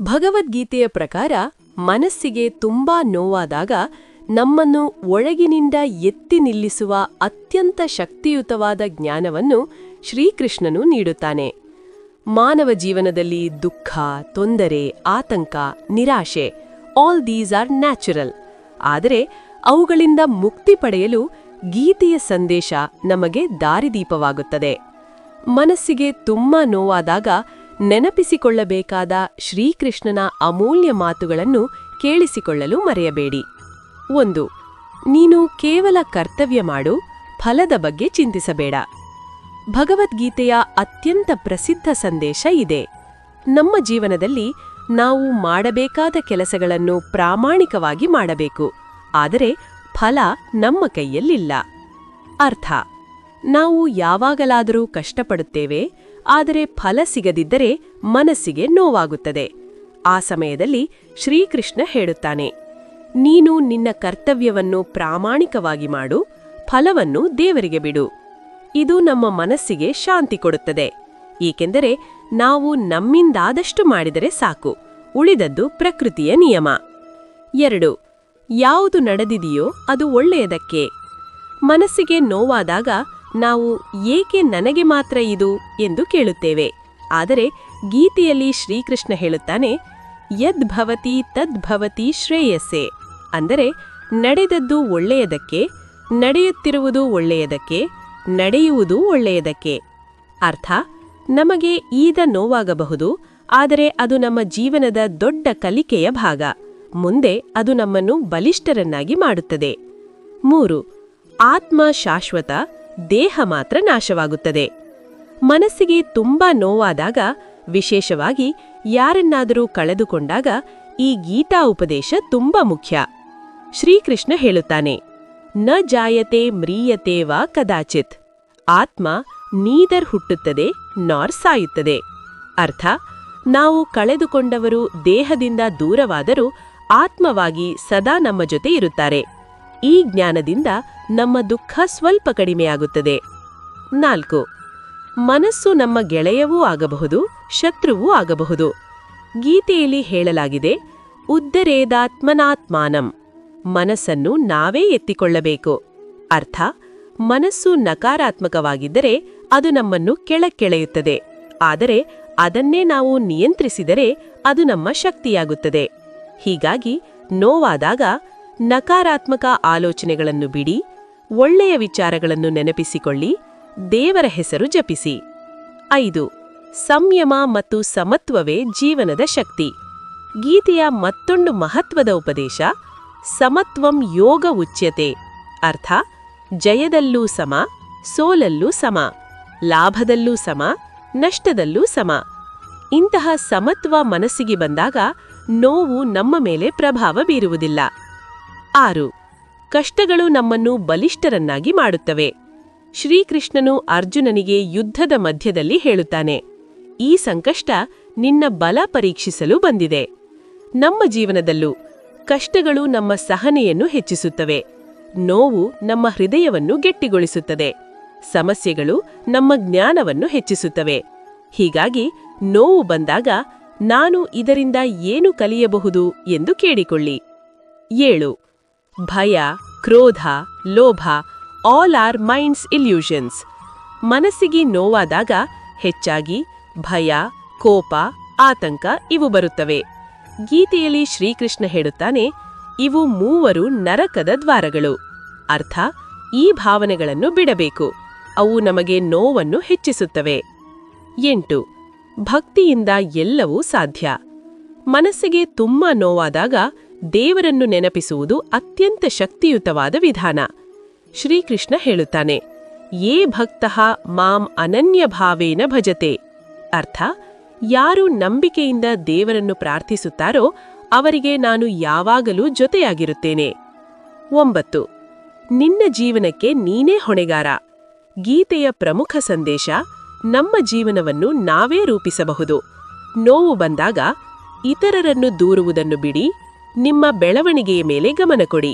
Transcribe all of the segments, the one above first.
ಭಗವದ್ಗೀತೆಯ ಪ್ರಕಾರ ಮನಸ್ಸಿಗೆ ತುಂಬಾ ನೋವಾದಾಗ ನಮ್ಮನ್ನು ಒಳಗಿನಿಂದ ಎತ್ತಿ ನಿಲ್ಲಿಸುವ ಅತ್ಯಂತ ಶಕ್ತಿಯುತವಾದ ಜ್ಞಾನವನ್ನು ಶ್ರೀಕೃಷ್ಣನು ನೀಡುತ್ತಾನೆ. ಮಾನವ ಜೀವನದಲ್ಲಿ ದುಃಖ, ತೊಂದರೆ, ಆತಂಕ, ನಿರಾಶೆ ಆಲ್ ದೀಸ್ ಆರ್ ನ್ಯಾಚುರಲ್. ಆದರೆ ಅವುಗಳಿಂದ ಮುಕ್ತಿ ಪಡೆಯಲು ಗೀತೆಯ ಸಂದೇಶ ನಮಗೆ ದಾರಿದೀಪವಾಗುತ್ತದೆ. ಮನಸ್ಸಿಗೆ ತುಂಬಾ ನೋವಾದಾಗ ನೆನಪಿಸಿಕೊಳ್ಳಬೇಕಾದ ಶ್ರೀಕೃಷ್ಣನ ಅಮೂಲ್ಯ ಮಾತುಗಳನ್ನು ಕೇಳಿಸಿಕೊಳ್ಳಲು ಮರೆಯಬೇಡಿ. 1. ನೀನು ಕೇವಲ ಕರ್ತವ್ಯ ಮಾಡು, ಫಲದ ಬಗ್ಗೆ ಚಿಂತಿಸಬೇಡ. ಭಗವದ್ಗೀತೆಯ ಅತ್ಯಂತ ಪ್ರಸಿದ್ಧ ಸಂದೇಶ ಇದೆ. ನಮ್ಮ ಜೀವನದಲ್ಲಿ ನಾವು ಮಾಡಬೇಕಾದ ಕೆಲಸಗಳನ್ನು ಪ್ರಾಮಾಣಿಕವಾಗಿ ಮಾಡಬೇಕು, ಆದರೆ ಫಲ ನಮ್ಮ ಕೈಯಲ್ಲಿಲ್ಲ. ಅರ್ಥ: ನಾವು ಯಾವಾಗಲಾದರೂ ಕಷ್ಟಪಡುತ್ತೇವೆ, ಆದರೆ ಫಲ ಸಿಗದಿದ್ದರೆ ಮನಸ್ಸಿಗೆ ನೋವಾಗುತ್ತದೆ. ಆ ಸಮಯದಲ್ಲಿ ಶ್ರೀಕೃಷ್ಣ ಹೇಳುತ್ತಾನೆ, ನೀನು ನಿನ್ನ ಕರ್ತವ್ಯವನ್ನು ಪ್ರಾಮಾಣಿಕವಾಗಿ ಮಾಡು, ಫಲವನ್ನು ದೇವರಿಗೆ ಬಿಡು. ಇದು ನಮ್ಮ ಮನಸ್ಸಿಗೆ ಶಾಂತಿ ಕೊಡುತ್ತದೆ, ಏಕೆಂದರೆ ನಾವು ನಮ್ಮಿಂದಾದಷ್ಟು ಮಾಡಿದರೆ ಸಾಕು, ಉಳಿದದ್ದು ಪ್ರಕೃತಿಯ ನಿಯಮ. 2. ಯಾವುದು ನಡೆದಿದೆಯೋ ಅದು ಒಳ್ಳೆಯದಕ್ಕೆ. ಮನಸ್ಸಿಗೆ ನೋವಾದಾಗ ನಾವು ಏಕೆ ನನಗೆ ಮಾತ್ರ ಇದು ಎಂದು ಕೇಳುತ್ತೇವೆ. ಆದರೆ ಗೀತೆಯಲ್ಲಿ ಶ್ರೀಕೃಷ್ಣ ಹೇಳುತ್ತಾನೆ, ಯದ್ಭವತಿ ತದ್ಭವತಿ ಶ್ರೇಯಸ್ಸೆ. ಅಂದರೆ ನಡೆದದ್ದು ಒಳ್ಳೆಯದಕ್ಕೆ, ನಡೆಯುತ್ತಿರುವುದು ಒಳ್ಳೆಯದಕ್ಕೆ, ನಡೆಯುವುದು ಒಳ್ಳೆಯದಕ್ಕೆ. ಅರ್ಥ: ನಮಗೆ ಈಗ ನೋವಾಗಬಹುದು, ಆದರೆ ಅದು ನಮ್ಮ ಜೀವನದ ದೊಡ್ಡ ಕಲಿಕೆಯ ಭಾಗ. ಮುಂದೆ ಅದು ನಮ್ಮನ್ನು ಬಲಿಷ್ಠರನ್ನಾಗಿ ಮಾಡುತ್ತದೆ. 3. ಆತ್ಮ ಶಾಶ್ವತ, ದೇಹ ಮಾತ್ರ ನಾಶವಾಗುತ್ತದೆ. ಮನಸ್ಸಿಗೆ ತುಂಬಾ ನೋವಾದಾಗ, ವಿಶೇಷವಾಗಿ ಯಾರನ್ನಾದರೂ ಕಳೆದುಕೊಂಡಾಗ ಈ ಗೀತಾ ಉಪದೇಶ ತುಂಬಾ ಮುಖ್ಯ. ಶ್ರೀಕೃಷ್ಣ ಹೇಳುತ್ತಾನೆ, ನ ಜಾಯತೆ ಮ್ರಿಯತೆ ವಾ ಕದಾಚಿತ್. ಆತ್ಮ ನೀದರ್ ಹುಟ್ಟುತ್ತದೆ ನಾರ್ ಸಾಯುತ್ತದೆ. ಅರ್ಥ: ನಾವು ಕಳೆದುಕೊಂಡವರು ದೇಹದಿಂದ ದೂರವಾದರೂ ಆತ್ಮವಾಗಿ ಸದಾ ನಮ್ಮ ಜೊತೆ ಇರುತ್ತಾರೆ. ಈ ಜ್ಞಾನದಿಂದ ನಮ್ಮ ದುಃಖ ಸ್ವಲ್ಪ ಕಡಿಮೆಯಾಗುತ್ತದೆ. 4. ಮನಸ್ಸು ನಮ್ಮ ಗೆಳೆಯವೂ ಆಗಬಹುದು, ಶತ್ರುವೂ ಆಗಬಹುದು. ಗೀತೆಯಲ್ಲಿ ಹೇಳಲಾಗಿದೆ, ಉದ್ಧರೇದಾತ್ಮನಾತ್ಮಾನಂ. ಮನಸ್ಸನ್ನು ನಾವೇ ಎತ್ತಿಕೊಳ್ಳಬೇಕು. ಅರ್ಥ: ಮನಸ್ಸು ನಕಾರಾತ್ಮಕವಾಗಿದ್ದರೆ ಅದು ನಮ್ಮನ್ನು ಕೆಳಕ್ಕೆಳೆಯುತ್ತದೆ, ಆದರೆ ಅದನ್ನೇ ನಾವು ನಿಯಂತ್ರಿಸಿದರೆ ಅದು ನಮ್ಮ ಶಕ್ತಿಯಾಗುತ್ತದೆ. ಹೀಗಾಗಿ ನೋವಾದಾಗ ನಕಾರಾತ್ಮಕ ಆಲೋಚನೆಗಳನ್ನು ಬಿಡಿ, ಒಳ್ಳೆಯ ವಿಚಾರಗಳನ್ನು ನೆನಪಿಸಿಕೊಳ್ಳಿ, ದೇವರ ಹೆಸರು ಜಪಿಸಿ. 5. ಸಂಯಮ ಮತ್ತು ಸಮತ್ವವೇ ಜೀವನದ ಶಕ್ತಿ. ಗೀತೆಯ ಮತ್ತೊಂದು ಮಹತ್ವದ ಉಪದೇಶ, ಸಮತ್ವಂ ಯೋಗ ಉಚ್ಯತೆ. ಅರ್ಥ: ಜಯದಲ್ಲೂ ಸಮ, ಸೋಲಲ್ಲೂ ಸಮ, ಲಾಭದಲ್ಲೂ ಸಮ, ನಷ್ಟದಲ್ಲೂ ಸಮ. ಇಂತಹ ಸಮತ್ವ ಮನಸ್ಸಿಗೆ ಬಂದಾಗ ನೋವು ನಮ್ಮ ಮೇಲೆ ಪ್ರಭಾವ ಬೀರುವುದಿಲ್ಲ. 6. ಕಷ್ಟಗಳು ನಮ್ಮನ್ನು ಬಲಿಷ್ಠರನ್ನಾಗಿ ಮಾಡುತ್ತವೆ. ಶ್ರೀಕೃಷ್ಣನು ಅರ್ಜುನನಿಗೆ ಯುದ್ಧದ ಮಧ್ಯದಲ್ಲಿ ಹೇಳುತ್ತಾನೆ, ಈ ಸಂಕಷ್ಟ ನಿನ್ನ ಬಲ ಪರೀಕ್ಷಿಸಲು ಬಂದಿದೆ. ನಮ್ಮ ಜೀವನದಲ್ಲೂ ಕಷ್ಟಗಳು ನಮ್ಮ ಸಹನೆಯನ್ನು ಹೆಚ್ಚಿಸುತ್ತವೆ, ನೋವು ನಮ್ಮ ಹೃದಯವನ್ನು ಗಟ್ಟಿಗೊಳಿಸುತ್ತದೆ, ಸಮಸ್ಯೆಗಳು ನಮ್ಮ ಜ್ಞಾನವನ್ನು ಹೆಚ್ಚಿಸುತ್ತವೆ. ಹೀಗಾಗಿ ನೋವು ಬಂದಾಗ ನಾನು ಇದರಿಂದ ಏನು ಕಲಿಯಬಹುದು ಎಂದು ಕೇಳಿಕೊಳ್ಳಿ. 7. ಭಯ, ಕ್ರೋಧ, ಲೋಭ ಆಲ್ ಆರ್ ಮೈಂಡ್ಸ್ ಇಲ್ಯೂಷನ್ಸ್. ಮನಸ್ಸಿಗೆ ನೋವಾದಾಗ ಹೆಚ್ಚಾಗಿ ಭಯ, ಕೋಪ, ಆತಂಕ ಇವು ಬರುತ್ತವೆ. ಗೀತೆಯಲ್ಲಿ ಶ್ರೀಕೃಷ್ಣ ಹೇಳುತ್ತಾನೆ, ಇವು 3 ನರಕದ ದ್ವಾರಗಳು. ಅರ್ಥ: ಈ ಭಾವನೆಗಳನ್ನು ಬಿಡಬೇಕು, ಅವು ನಮಗೆ ನೋವನ್ನು ಹೆಚ್ಚಿಸುತ್ತವೆ. 8. ಭಕ್ತಿಯಿಂದ ಎಲ್ಲವೂ ಸಾಧ್ಯ. ಮನಸ್ಸಿಗೆ ತುಂಬಾ ನೋವಾದಾಗ ದೇವರನ್ನು ನೆನಪಿಸುವುದು ಅತ್ಯಂತ ಶಕ್ತಿಯುತವಾದ ವಿಧಾನ. ಶ್ರೀಕೃಷ್ಣ ಹೇಳುತ್ತಾನೆ, ಯೇ ಭಕ್ತಃ ಮಾಂ ಅನನ್ಯಭಾವೇನ ಭಜತೆ. ಅರ್ಥ: ಯಾರು ನಂಬಿಕೆಯಿಂದ ದೇವರನ್ನು ಪ್ರಾರ್ಥಿಸುತ್ತಾರೋ ಅವರಿಗೆ ನಾನು ಯಾವಾಗಲೂ ಜೊತೆಯಾಗಿರುತ್ತೇನೆ. 9. ನಿನ್ನ ಜೀವನಕ್ಕೆ ನೀನೇ ಹೊಣೆಗಾರ. ಗೀತೆಯ ಪ್ರಮುಖ ಸಂದೇಶ, ನಮ್ಮ ಜೀವನವನ್ನು ನಾವೇ ರೂಪಿಸಬಹುದು. ನೋವು ಬಂದಾಗ ಇತರರನ್ನು ದೂರುವುದನ್ನು ಬಿಡಿ, ನಿಮ್ಮ ಬೆಳವಣಿಗೆಯ ಮೇಲೆ ಗಮನ ಕೊಡಿ,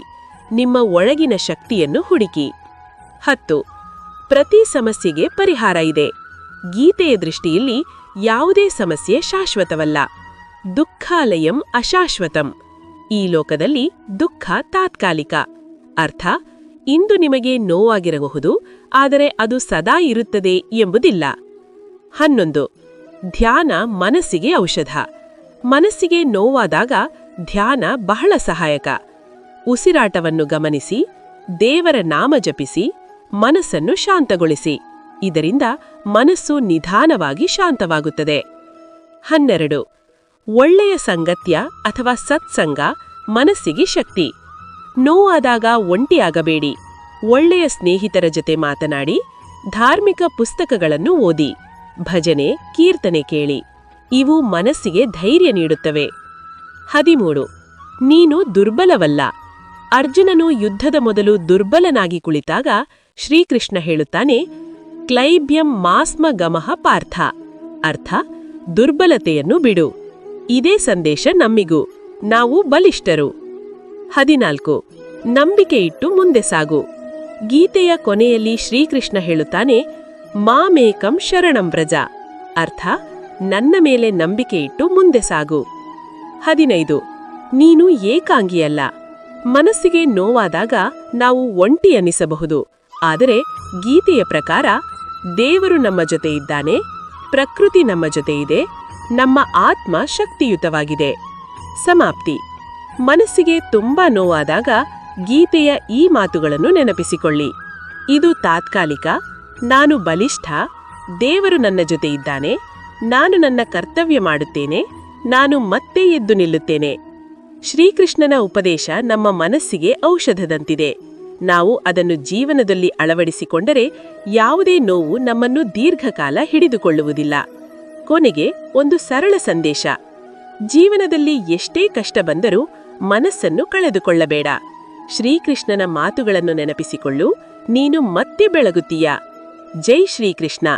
ನಿಮ್ಮ ಒಳಗಿನ ಶಕ್ತಿಯನ್ನು ಹುಡುಕಿ. 10. ಪ್ರತಿ ಸಮಸ್ಯೆಗೆ ಪರಿಹಾರ ಇದೆ. ಗೀತೆಯ ದೃಷ್ಟಿಯಲ್ಲಿ ಯಾವುದೇ ಸಮಸ್ಯೆ ಶಾಶ್ವತವಲ್ಲ. ದುಃಖಾಲಯಂ ಅಶಾಶ್ವತಂ. ಈ ಲೋಕದಲ್ಲಿ ದುಃಖ ತಾತ್ಕಾಲಿಕ. ಅರ್ಥ, ಇಂದು ನಿಮಗೆ ನೋವಾಗಿರಬಹುದು, ಆದರೆ ಅದು ಸದಾ ಇರುತ್ತದೆ ಎಂಬುದಿಲ್ಲ. 11. ಧ್ಯಾನ ಮನಸ್ಸಿಗೆ ಔಷಧ. ಮನಸ್ಸಿಗೆ ನೋವಾದಾಗ ಧ್ಯಾನ ಬಹಳ ಸಹಾಯಕ. ಉಸಿರಾಟವನ್ನು ಗಮನಿಸಿ, ದೇವರ ನಾಮ ಜಪಿಸಿ, ಮನಸ್ಸನ್ನು ಶಾಂತಗೊಳಿಸಿ. ಇದರಿಂದ ಮನಸ್ಸು ನಿಧಾನವಾಗಿ ಶಾಂತವಾಗುತ್ತದೆ. 12. ಒಳ್ಳೆಯ ಸಂಗತ್ಯ ಅಥವಾ ಸತ್ಸಂಗ ಮನಸ್ಸಿಗೆ ಶಕ್ತಿ. ನೋವಾದಾಗ ಒಂಟಿಯಾಗಬೇಡಿ. ಒಳ್ಳೆಯ ಸ್ನೇಹಿತರ ಜೊತೆ ಮಾತನಾಡಿ, ಧಾರ್ಮಿಕ ಪುಸ್ತಕಗಳನ್ನು ಓದಿ, ಭಜನೆ, ಕೀರ್ತನೆ ಕೇಳಿ. ಇವು ಮನಸ್ಸಿಗೆ ಧೈರ್ಯ ನೀಡುತ್ತವೆ. 13. ನೀನು ದುರ್ಬಲವಲ್ಲ. ಅರ್ಜುನನು ಯುದ್ಧದ ಮೊದಲು ದುರ್ಬಲನಾಗಿ ಕುಳಿತಾಗ ಶ್ರೀಕೃಷ್ಣ ಹೇಳುತ್ತಾನೆ, ಕ್ಲೈಬ್ಯಂ ಮಾಸ್ಮ ಗಮಃ ಪಾರ್ಥ. ಅರ್ಥ, ದುರ್ಬಲತೆಯನ್ನು ಬಿಡು. ಇದೇ ಸಂದೇಶ ನಮ್ಮಿಗೂ. ನಾವು ಬಲಿಷ್ಠರು. 14. ನಂಬಿಕೆ ಇಟ್ಟು ಮುಂದೆ ಸಾಗು. ಗೀತೆಯ ಕೊನೆಯಲ್ಲಿ ಶ್ರೀಕೃಷ್ಣ ಹೇಳುತ್ತಾನೆ, ಮಾಮೇಕಂ ಶರಣಂ ವ್ರಜ. ಅರ್ಥ, ನನ್ನ ಮೇಲೆ ನಂಬಿಕೆ ಇಟ್ಟು ಮುಂದೆ ಸಾಗು. 15. ನೀನು ಏಕಾಂಗಿಯಲ್ಲ. ಮನಸ್ಸಿಗೆ ನೋವಾದಾಗ ನಾವು ಒಂಟಿ ಅನ್ನಿಸಬಹುದು, ಆದರೆ ಗೀತೆಯ ಪ್ರಕಾರ ದೇವರು ನಮ್ಮ ಜೊತೆ ಇದ್ದಾನೆ, ಪ್ರಕೃತಿ ನಮ್ಮ ಜೊತೆ ಇದೆ, ನಮ್ಮ ಆತ್ಮ ಶಕ್ತಿಯುತವಾಗಿದೆ. ಸಮಾಪ್ತಿ. ಮನಸ್ಸಿಗೆ ತುಂಬಾ ನೋವಾದಾಗ ಗೀತೆಯ ಈ ಮಾತುಗಳನ್ನು ನೆನಪಿಸಿಕೊಳ್ಳಿ. ಇದು ತಾತ್ಕಾಲಿಕ. ನಾನು ಬಲಿಷ್ಠ. ದೇವರು ನನ್ನ ಜೊತೆ ಇದ್ದಾನೆ. ನಾನು ನನ್ನ ಕರ್ತವ್ಯ ಮಾಡುತ್ತೇನೆ. ನಾನು ಮತ್ತೆ ಎದ್ದು ನಿಲ್ಲುತ್ತೇನೆ. ಶ್ರೀಕೃಷ್ಣನ ಉಪದೇಶ ನಮ್ಮ ಮನಸ್ಸಿಗೆ ಔಷಧದಂತಿದೆ. ನಾವು ಅದನ್ನು ಜೀವನದಲ್ಲಿ ಅಳವಡಿಸಿಕೊಂಡರೆ ಯಾವುದೇ ನೋವು ನಮ್ಮನ್ನು ದೀರ್ಘಕಾಲ ಹಿಡಿದುಕೊಳ್ಳುವುದಿಲ್ಲ. ಕೊನೆಗೆ ಒಂದು ಸರಳ ಸಂದೇಶ. ಜೀವನದಲ್ಲಿ ಎಷ್ಟೇ ಕಷ್ಟ ಬಂದರೂ ಮನಸ್ಸನ್ನು ಕಳೆದುಕೊಳ್ಳಬೇಡ. ಶ್ರೀಕೃಷ್ಣನ ಮಾತುಗಳನ್ನು ನೆನಪಿಸಿಕೊಳ್ಳು. ನೀನು ಮತ್ತೆ ಬೆಳಗುತ್ತೀಯ. ಜೈ ಶ್ರೀಕೃಷ್ಣ.